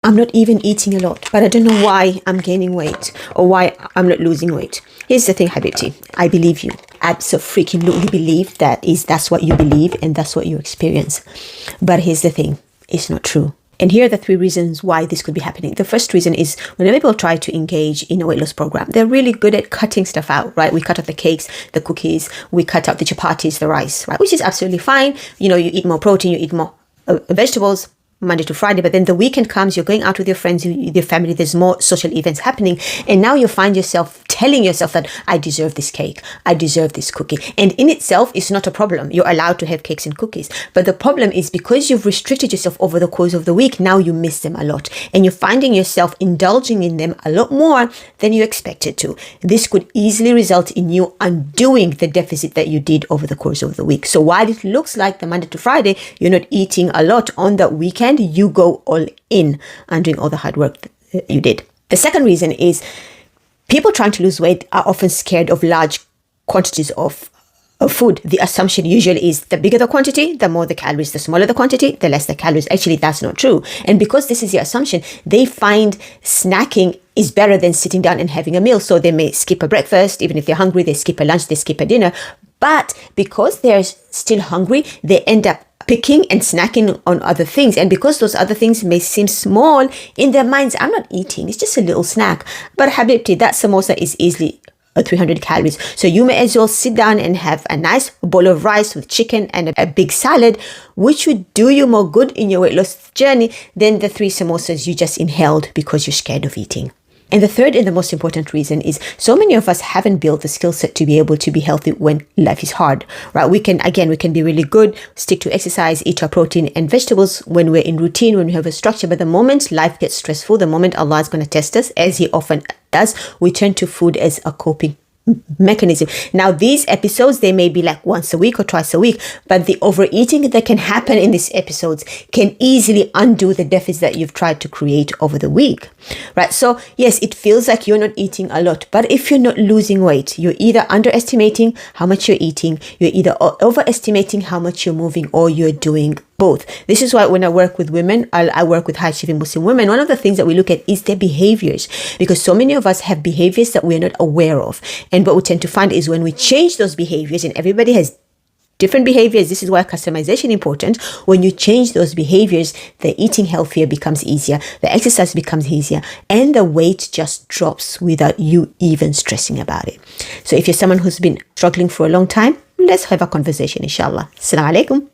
I'm not even eating a lot, but I don't know why I'm gaining weight or why I'm not losing weight. Here's the thing, Habibti. I believe you. Absolutely believe that's what you believe and that's what you experience. But here's the thing. It's not true. And here are the 3 reasons why this could be happening. The first reason is whenever people try to engage in a weight loss program, they're really good at cutting stuff out, right? We cut out the cakes, the cookies, we cut out the chapatis, the rice, right? Which is absolutely fine. You know, you eat more protein, you eat more vegetables, Monday to Friday, but then the weekend comes, you're going out with your friends, your family, there's more social events happening, and now you find yourself telling yourself that I deserve this cake, I deserve this cookie. And in itself, it's not a problem. You're allowed to have cakes and cookies. But the problem is because you've restricted yourself over the course of the week, now you miss them a lot. And you're finding yourself indulging in them a lot more than you expected to. This could easily result in you undoing the deficit that you did over the course of the week. So while it looks like the Monday to Friday, you're not eating a lot on that weekend, you go all in and doing all the hard work that you did. The second reason is people trying to lose weight are often scared of large quantities of food. The assumption usually is the bigger the quantity, the more the calories, the smaller the quantity, the less the calories. Actually, that's not true. And because this is the assumption, they find snacking is better than sitting down and having a meal. So they may skip a breakfast, even if they're hungry, they skip a lunch, they skip a dinner. But because they're still hungry, they end up picking and snacking on other things. And because those other things may seem small in their minds, I'm not eating, it's just a little snack. But Habibti, that samosa is easily 300 calories. So you may as well sit down and have a nice bowl of rice with chicken and a big salad, which would do you more good in your weight loss journey than the 3 samosas you just inhaled because you're scared of eating. And the third and the most important reason is so many of us haven't built the skill set to be able to be healthy when life is hard, right? We can be really good, stick to exercise, eat our protein and vegetables when we're in routine, when we have a structure. But the moment life gets stressful, the moment Allah is going to test us, as He often does, we turn to food as a coping mechanism. Now, these episodes, they may be like once a week or twice a week, but the overeating that can happen in these episodes can easily undo the deficit that you've tried to create over the week, right? So yes, it feels like you're not eating a lot, but if you're not losing weight, you're either underestimating how much you're eating, you're either overestimating how much you're moving, or you're doing both. This is why when I work with women, I work with high-achieving Muslim women, one of the things that we look at is their behaviors, because so many of us have behaviors that we're not aware of. And what we tend to find is when we change those behaviors, and everybody has different behaviors, this is why customization is important. When you change those behaviors, the eating healthier becomes easier, the exercise becomes easier, and the weight just drops without you even stressing about it. So if you're someone who's been struggling for a long time, let's have a conversation, inshallah. Assalamu alaikum.